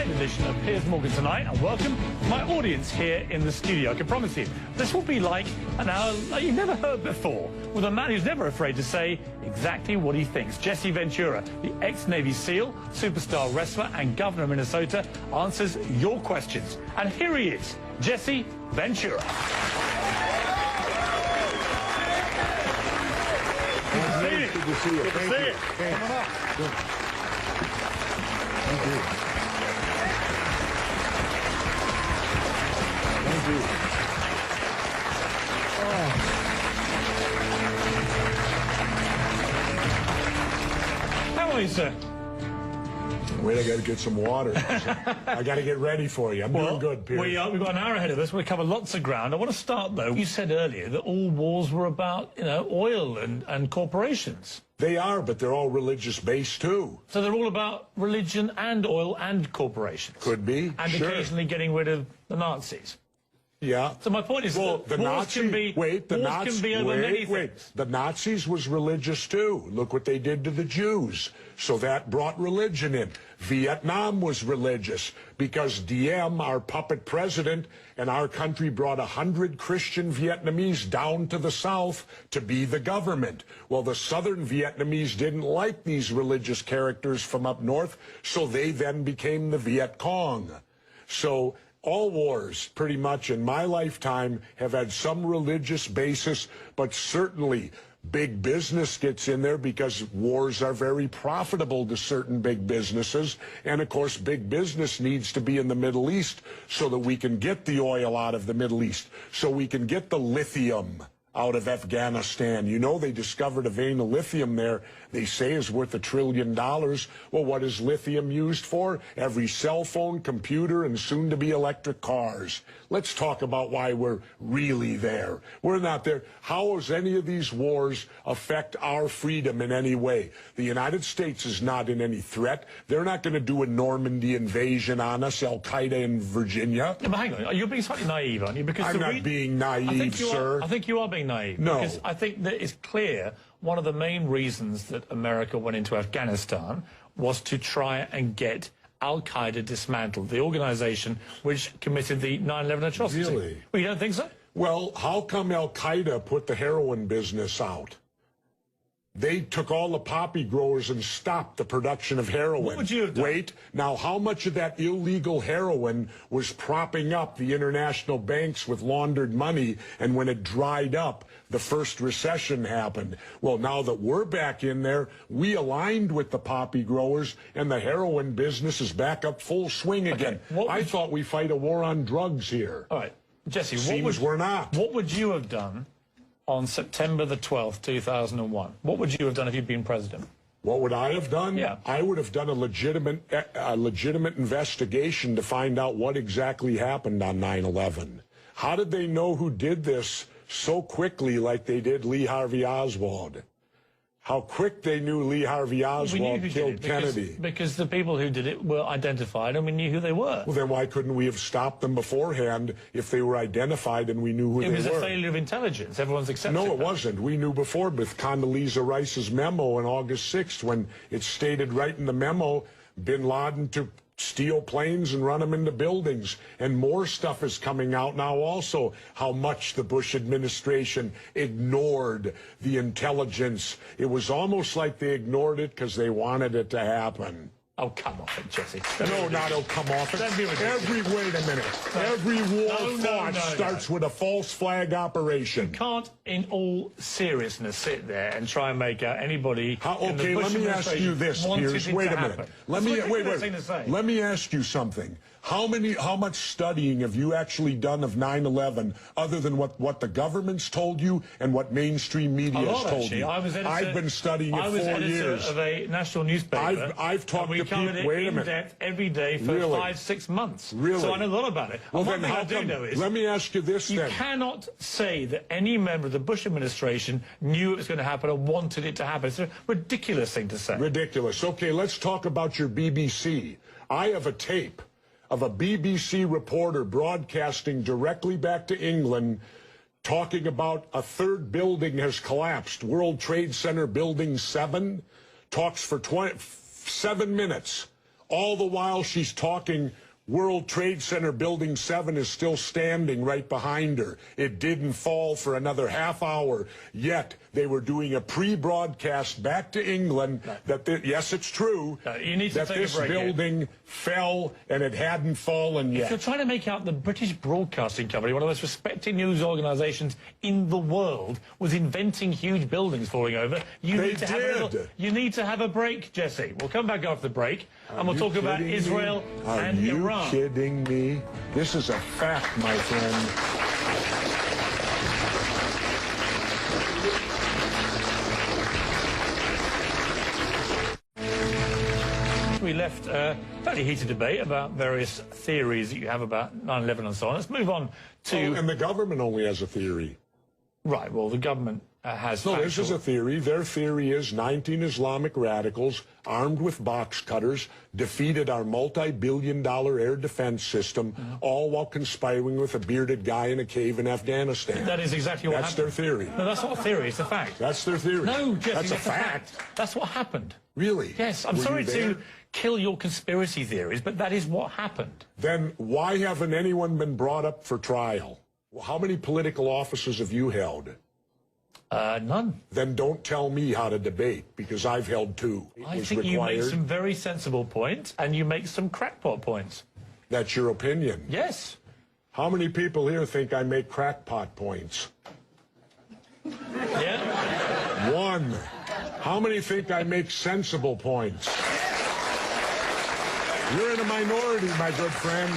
weekend edition of Piers Morgan Tonight, and welcome my audience here in the studio. I can promise you, this will be like an hour like you've never heard before, with a man who's never afraid to say exactly what he thinks. Jesse Ventura, the ex-Navy SEAL, superstar wrestler and governor of Minnesota, answers your questions. And here he is, Jesse Ventura. Good to see you. Thank you. Come on up. Good. Thank you. Thank you. How are you, sir? Wait, I got to get some water. I got to get ready for you. I'm doing good, Piers. We've got an hour ahead of us. We'll cover lots of ground. I want to start, though. You said earlier that all wars were about, oil and corporations. They are, but they're all religious-based, too. So they're all about religion and oil and corporations? Could be, and sure. Occasionally getting rid of the Nazis? Yeah. So my point is that the wars can be over many things. The Nazis was religious too. Look what they did to the Jews. So that brought religion in. Vietnam was religious because Diem, our puppet president, and our country brought 100 Christian Vietnamese down to the south to be the government. Well, the southern Vietnamese didn't like these religious characters from up north, so they then became the Viet Cong. So all wars, pretty much in my lifetime, have had some religious basis, but certainly big business gets in there because wars are very profitable to certain big businesses. And, of course, big business needs to be in the Middle East so that we can get the oil out of the Middle East, so we can get the lithium out of Afghanistan. You know, they discovered a vein of lithium there they say is worth $1 trillion. Well, what is lithium used for? Every cell phone, computer, and soon-to-be electric cars. Let's talk about why we're really there. We're not there. How does any of these wars affect our freedom in any way? The United States is not in any threat. They're not going to do a Normandy invasion on us, Al-Qaeda in Virginia. Yeah, but hang on, you're being slightly naive, aren't you? Because I'm not being naive, sir. I think you are being naive. No. Because I think that it's clear one of the main reasons that America went into Afghanistan was to try and get Al-Qaeda dismantled, the organization which committed the 9/11 atrocity. Really? Well, you don't think so? Well, how come Al-Qaeda put the heroin business out? They took all the poppy growers and stopped the production of heroin. What would you have done? Wait, now how much of that illegal heroin was propping up the international banks with laundered money, and when it dried up, the first recession happened? Well, now that we're back in there, we aligned with the poppy growers, and the heroin business is back up full swing again. I thought we fight a war on drugs here. All right, Jesse, we're not. What would you have done on September the 12th, 2001? What would you have done if you'd been president? What would I have done? Yeah. I would have done a legitimate investigation to find out what exactly happened on 9/11. How did they know who did this so quickly like they did Lee Harvey Oswald? How quick they knew Lee Harvey Oswald killed Kennedy. Because the people who did it were identified and we knew who they were. Well, then why couldn't we have stopped them beforehand if they were identified and we knew who they were? It was a failure of intelligence. Everyone's accepted No, it wasn't. We knew before with Condoleezza Rice's memo on August 6th when it stated right in the memo, bin Laden to steal planes and run them into buildings. And more stuff is coming out now also, how much the Bush administration ignored the intelligence. It was almost like they ignored it because they wanted it to happen. Oh, come off it, Jesse. No, not oh, come off it. Wait a minute. Every war fought starts with a false flag operation. You can't, in all seriousness, sit there and try and make out anybody. Okay, let me ask you this, Piers. Wait a minute. Let me ask you something. How much studying have you actually done of 9/11 other than what the government's told you and what mainstream media has told you? I've been studying it 4 years. I was editor of a national newspaper. I've talked to people. Wait a minute. In depth every day for 5-6 months. Really? So I know a lot about it. Well, and then one thing I do know is, let me ask you this then. You cannot say that any member of the Bush administration knew it was going to happen or wanted it to happen. It's a ridiculous thing to say. Ridiculous. Okay, let's talk about your BBC. I have a tape of a BBC reporter broadcasting directly back to England talking about a third building has collapsed. World Trade Center Building 7 talks for 7 minutes. All the while she's talking, World Trade Center Building 7 is still standing right behind her. It didn't fall for another half hour. Yet they were doing a pre-broadcast back to England that, yes, it's true, you need to that take this a break building here. fell and it hadn't fallen yet. If you're trying to make out the British Broadcasting Company, one of the most respected news organisations in the world, was inventing huge buildings falling over, you need to have a break, Jesse. We'll come back after the break, and we'll talk about Israel and Iran. Are you kidding me? This is a fact, my friend. We left a fairly heated debate about various theories that you have about 9/11 and so on. Let's move on to... Oh, and the government only has a theory. Right, well, the government has... No, this is a theory. Their theory is 19 Islamic radicals armed with box cutters defeated our multi-billion-dollar air defense system, all while conspiring with a bearded guy in a cave in Afghanistan. That is exactly what happened. That's their theory. No, that's not a theory, it's a fact. That's their theory. No, Jesse, that's a fact. That's what happened. Really? Yes, I'm sorry to kill your conspiracy theories, but that is what happened. Then why haven't anyone been brought up for trial? Well, how many political offices have you held? None. Then don't tell me how to debate, because I've held 2. I think you make some very sensible points, and you make some crackpot points. That's your opinion? Yes. How many people here think I make crackpot points? Yeah? 1. How many think I make sensible points? You're in a minority, my good friend.